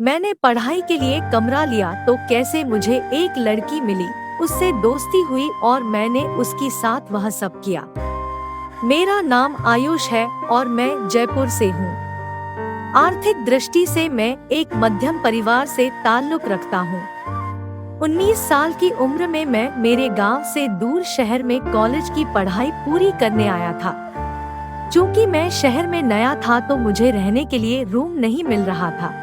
मैंने पढ़ाई के लिए कमरा लिया तो कैसे मुझे एक लड़की मिली, उससे दोस्ती हुई और मैंने उसके साथ वह सब किया। मेरा नाम आयुष है और मैं जयपुर से हूँ। आर्थिक दृष्टि से मैं एक मध्यम परिवार से ताल्लुक रखता हूँ। 19 साल की उम्र में मैं मेरे गांव से दूर शहर में कॉलेज की पढ़ाई पूरी करने आया था। चूँकि मैं शहर में नया था तो मुझे रहने के लिए रूम नहीं मिल रहा था।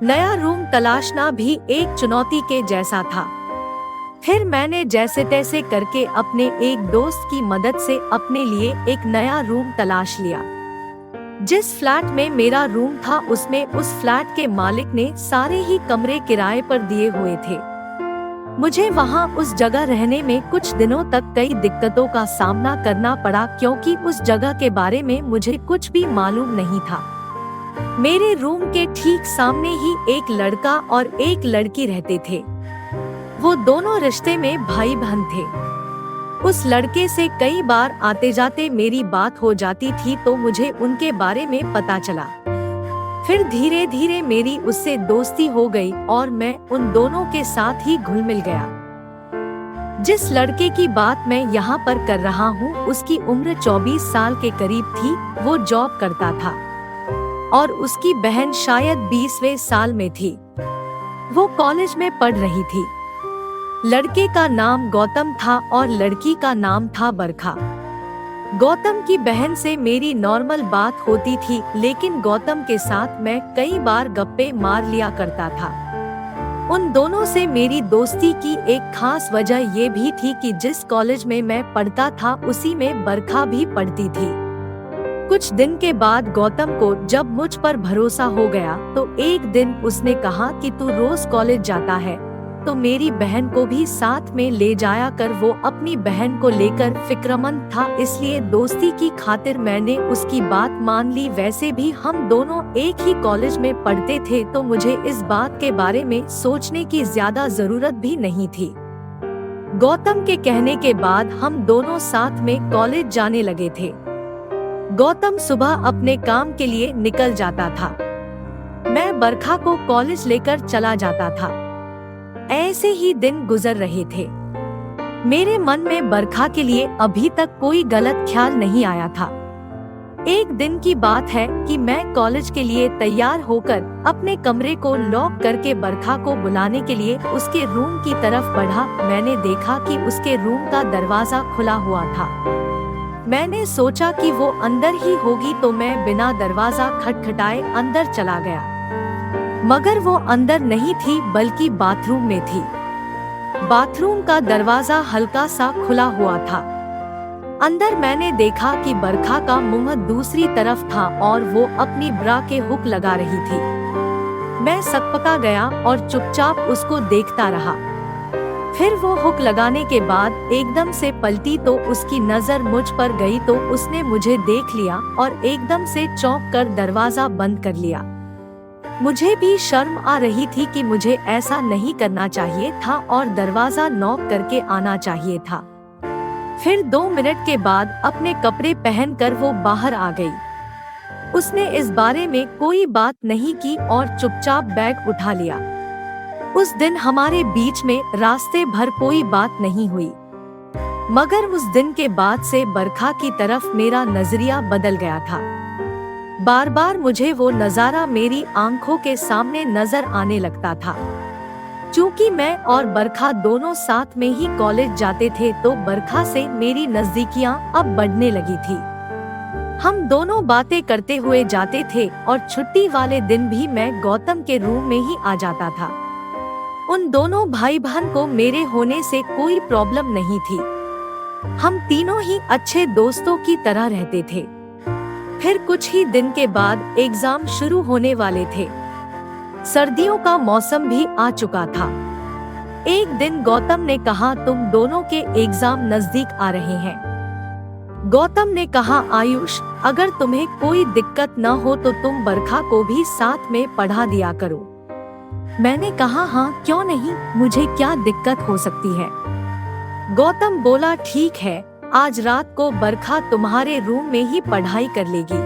नया रूम तलाशना भी एक चुनौती के जैसा था। फिर मैंने जैसे तैसे करके अपने एक दोस्त की मदद से अपने लिए एक नया रूम तलाश लिया। जिस फ्लैट में मेरा रूम था उसमें उस फ्लैट के मालिक ने सारे ही कमरे किराए पर दिए हुए थे। मुझे वहां उस जगह रहने में कुछ दिनों तक कई दिक्कतों का सामना करना पड़ा क्योंकि उस जगह के बारे में मुझे कुछ भी मालूम नहीं था। मेरे रूम के ठीक सामने ही एक लड़का और एक लड़की रहते थे। वो दोनों रिश्ते में भाई बहन थे। उस लड़के से कई बार आते जाते मेरी बात हो जाती थी तो मुझे उनके बारे में पता चला। फिर धीरे धीरे मेरी उससे दोस्ती हो गई और मैं उन दोनों के साथ ही घुल मिल गया। जिस लड़के की बात मैं यहाँ पर कर रहा हूँ उसकी उम्र 24 साल के करीब थी। वो जॉब करता था और उसकी बहन शायद 20वें साल में थी। वो कॉलेज में पढ़ रही थी। लड़के का नाम गौतम था और लड़की का नाम था बरखा। गौतम की बहन से मेरी नॉर्मल बात होती थी, लेकिन गौतम के साथ मैं कई बार गप्पे मार लिया करता था। उन दोनों से मेरी दोस्ती की एक खास वजह ये भी थी कि जिस कॉलेज में मैं पढ़ता था उसी में बरखा भी पढ़ती थी। कुछ दिन के बाद गौतम को जब मुझ पर भरोसा हो गया तो एक दिन उसने कहा कि तू रोज कॉलेज जाता है तो मेरी बहन को भी साथ में ले जाया कर। वो अपनी बहन को लेकर फिक्रमंद था, इसलिए दोस्ती की खातिर मैंने उसकी बात मान ली। वैसे भी हम दोनों एक ही कॉलेज में पढ़ते थे तो मुझे इस बात के बारे में सोचने की ज्यादा जरूरत भी नहीं थी। गौतम के कहने के बाद हम दोनों साथ में कॉलेज जाने लगे थे। गौतम सुबह अपने काम के लिए निकल जाता था। मैं बरखा को कॉलेज लेकर चला जाता था। ऐसे ही दिन गुजर रहे थे। मेरे मन में बरखा के लिए अभी तक कोई गलत ख्याल नहीं आया था। एक दिन की बात है कि मैं कॉलेज के लिए तैयार होकर अपने कमरे को लॉक करके बरखा को बुलाने के लिए उसके रूम की तरफ बढ़ा। मैंने देखा कि उसके रूम का दरवाजा खुला हुआ था। मैंने सोचा कि वो अंदर ही होगी तो मैं बिना दरवाजा खटखटाए अंदर चला गया, मगर वो अंदर नहीं थी बल्कि बाथरूम में थी। बाथरूम का दरवाजा हल्का सा खुला हुआ था। अंदर मैंने देखा कि बरखा का मुंह दूसरी तरफ था और वो अपनी ब्रा के हुक लगा रही थी। मैं सकपका गया और चुपचाप उसको देखता रहा। फिर वो हुक लगाने के बाद एकदम से पलटी तो उसकी नजर मुझ पर गई तो उसने मुझे देख लिया और एकदम से चौंक कर दरवाजा बंद कर लिया। मुझे भी शर्म आ रही थी कि मुझे ऐसा नहीं करना चाहिए था और दरवाजा नॉक करके आना चाहिए था। फिर 2 मिनट के बाद अपने कपड़े पहनकर वो बाहर आ गई। उसने इस बारे में कोई बात नहीं की और चुपचाप बैग उठा लिया। उस दिन हमारे बीच में रास्ते भर कोई बात नहीं हुई, मगर उस दिन के बाद से बरखा की तरफ मेरा नजरिया बदल गया था। बार बार मुझे वो नजारा मेरी आंखों के सामने नजर आने लगता था। चूँकि मैं और बरखा दोनों साथ में ही कॉलेज जाते थे तो बरखा से मेरी नजदीकियां अब बढ़ने लगी थी। हम दोनों बातें करते हुए जाते थे और छुट्टी वाले दिन भी मैं गौतम के रूम में ही आ जाता था। उन दोनों भाई बहन को मेरे होने से कोई प्रॉब्लम नहीं थी। हम तीनों ही अच्छे दोस्तों की तरह रहते थे। फिर कुछ ही दिन के बाद एग्जाम शुरू होने वाले थे। सर्दियों का मौसम भी आ चुका था। एक दिन गौतम ने कहा, तुम दोनों के एग्जाम नजदीक आ रहे हैं। गौतम ने कहा, आयुष, अगर तुम्हें कोई दिक्कत न हो तो तुम बरखा को भी साथ में पढ़ा दिया करो। मैंने कहा, हाँ क्यों नहीं, मुझे क्या दिक्कत हो सकती है। गौतम बोला, ठीक है, आज रात को बरखा तुम्हारे रूम में ही पढ़ाई कर लेगी।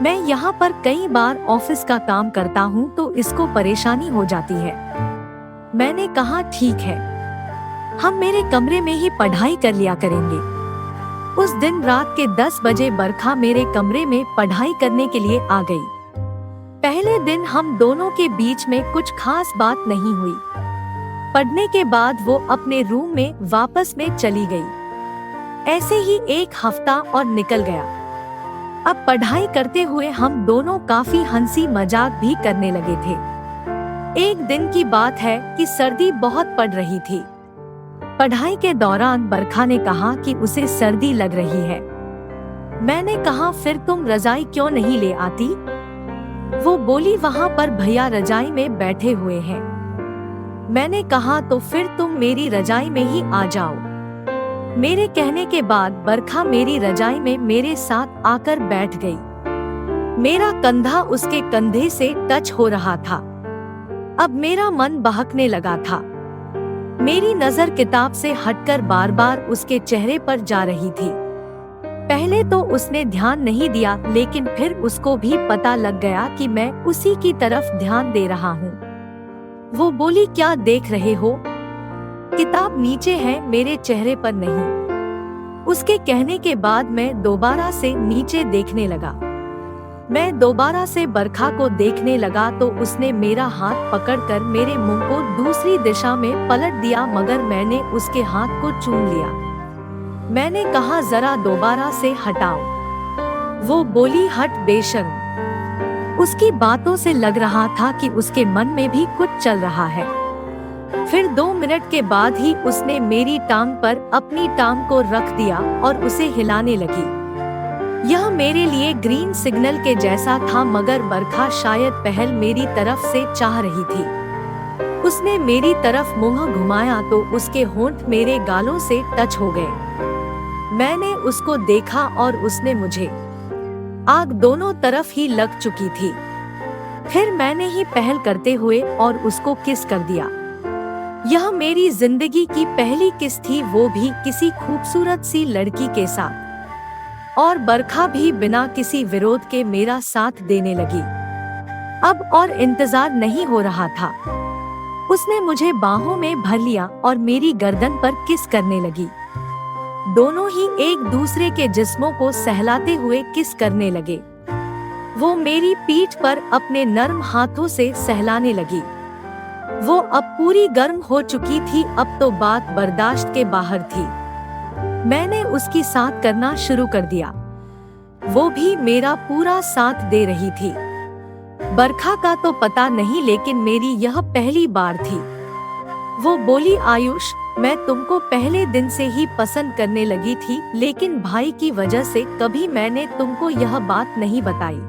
मैं यहाँ पर कई बार ऑफिस का काम करता हूँ तो इसको परेशानी हो जाती है। मैंने कहा ठीक है, हम मेरे कमरे में ही पढ़ाई कर लिया करेंगे। उस दिन रात के 10 बजे बरखा मेरे कमरे में पढ़ाई करने के लिए आ गई। पहले दिन हम दोनों के बीच में कुछ खास बात नहीं हुई। पढ़ने के बाद वो अपने रूम में वापस में चली गई। ऐसे ही एक हफ्ता और निकल गया। अब पढ़ाई करते हुए हम दोनों काफी हंसी मजाक भी करने लगे थे। एक दिन की बात है कि सर्दी बहुत पड़ रही थी। पढ़ाई के दौरान बरखा ने कहा कि उसे सर्दी लग रही है। मैंने कहा फिर तुम रजाई क्यों नहीं ले आती? वो बोली वहाँ पर भैया रजाई में बैठे हुए हैं। मैंने कहा तो फिर तुम मेरी रजाई में ही आ जाओ। मेरे कहने के बाद बरखा मेरी रजाई में मेरे साथ आकर बैठ गई। मेरा कंधा उसके कंधे से टच हो रहा था। अब मेरा मन बहकने लगा था। मेरी नजर किताब से हटकर बार बार उसके चेहरे पर जा रही थी। पहले तो उसने ध्यान नहीं दिया, लेकिन फिर उसको भी पता लग गया कि मैं उसी की तरफ ध्यान दे रहा हूँ। वो बोली क्या देख रहे हो? किताब नीचे है, मेरे चेहरे पर नहीं। उसके कहने के बाद मैं दोबारा से नीचे देखने लगा। मैं दोबारा से बरखा को देखने लगा तो उसने मेरा हाथ पकड़कर मेरे मुंह को दूसरी दिशा में पलट दिया, मगर मैंने उसके हाथ को चूम लिया। मैंने कहा जरा दोबारा से हटाओ। वो बोली हट बेशर्म। उसकी बातों से लग रहा था कि उसके मन में भी कुछ चल रहा है। फिर 2 मिनट के बाद ही उसने मेरी टांग पर अपनी टांग को रख दिया और उसे हिलाने लगी। यह मेरे लिए ग्रीन सिग्नल के जैसा था, मगर बरखा शायद पहल मेरी तरफ से चाह रही थी। उसने मेरी तरफ मुंह घुमाया तो उसके होंठ मेरे गालों से टच हो गए। मैंने उसको देखा और उसने मुझे। आग दोनों तरफ ही लग चुकी थी। फिर मैंने ही पहल करते हुए और उसको किस कर दिया। यह मेरी जिंदगी की पहली किस थी, वो भी किसी खूबसूरत सी लड़की के साथ। और बरखा भी बिना किसी विरोध के मेरा साथ देने लगी। अब और इंतजार नहीं हो रहा था। उसने मुझे बाहों में भर लिया और मेरी गर्दन पर किस करने लगी। दोनों ही एक दूसरे के जिस्मों को सहलाते हुए किस करने लगे। वो मेरी पीठ पर अपने नर्म हाथों से सहलाने लगी। वो अब पूरी गर्म हो चुकी थी। अब तो बात बर्दाश्त के बाहर थी। मैंने उसकी साथ करना शुरू कर दिया। वो भी मेरा पूरा साथ दे रही थी। बरखा का तो पता नहीं, लेकिन मेरी यह पहली बार थी। वो बोली आयुष, मैं तुमको पहले दिन से ही पसंद करने लगी थी, लेकिन भाई की वजह से कभी मैंने तुमको यह बात नहीं बताई।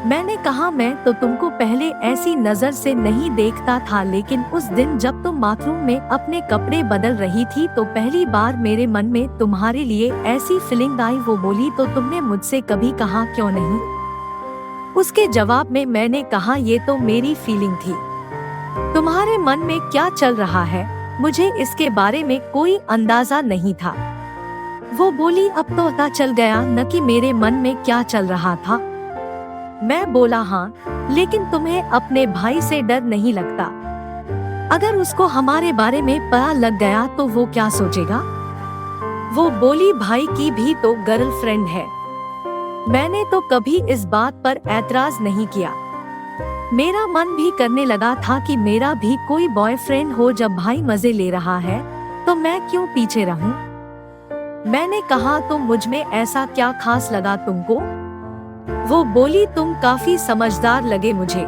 मैंने कहा मैं तो तुमको पहले ऐसी नजर से नहीं देखता था, लेकिन उस दिन जब तुम बाथरूम में अपने कपड़े बदल रही थी तो पहली बार मेरे मन में तुम्हारे लिए ऐसी फीलिंग आई। वो बोली तो तुमने मुझसे कभी कहा क्यों नहीं? उसके जवाब में मैंने कहा ये तो मेरी फीलिंग थी। तुम्हारे मन में क्या चल रहा है मुझे इसके बारे में कोई अंदाजा नहीं था। वो बोली अब तो पता चल गया न कि मेरे मन में क्या चल रहा था। मैं बोला हाँ, लेकिन तुम्हें अपने भाई से डर नहीं लगता? अगर उसको हमारे बारे में पता लग गया तो वो क्या सोचेगा? वो बोली भाई की भी तो गर्लफ्रेंड है। मैंने तो कभी इस बात पर ऐतराज नहीं किया। मेरा मन भी करने लगा था कि मेरा भी कोई बॉयफ्रेंड हो। जब भाई मजे ले रहा है तो मैं क्यों पीछे रहूं? मैंने कहा तो मुझ में ऐसा क्या खास लगा तुमको? वो बोली तुम काफी समझदार लगे मुझे,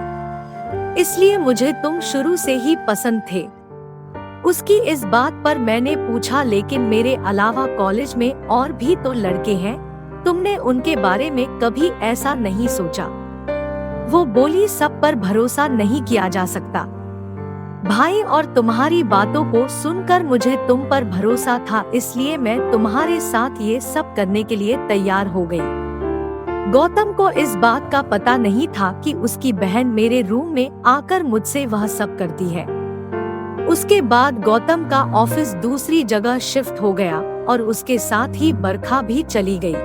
इसलिए मुझे तुम शुरू से ही पसंद थे। उसकी इस बात पर मैंने पूछा लेकिन मेरे अलावा कॉलेज में और भी तो लड़के हैं, तुमने उनके बारे में कभी ऐसा नहीं सोचा? वो बोली सब पर भरोसा नहीं किया जा सकता। भाई और तुम्हारी बातों को सुनकर मुझे तुम पर भरोसा था, इसलिए मैं तुम्हारे साथ ये सब करने के लिए तैयार हो गई। गौतम को इस बात का पता नहीं था कि उसकी बहन मेरे रूम में आकर मुझसे वह सब करती है। उसके बाद गौतम का ऑफिस दूसरी जगह शिफ्ट हो गया और उसके साथ ही बरखा भी चली गई।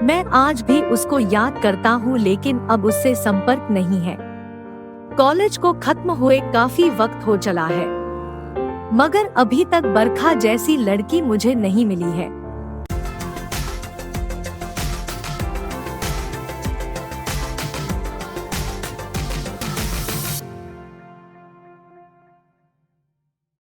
मैं आज भी उसको याद करता हूँ, लेकिन अब उससे संपर्क नहीं है। कॉलेज को खत्म हुए काफी वक्त हो चला है, मगर अभी तक बरखा जैसी लड़की मुझे नहीं मिली है।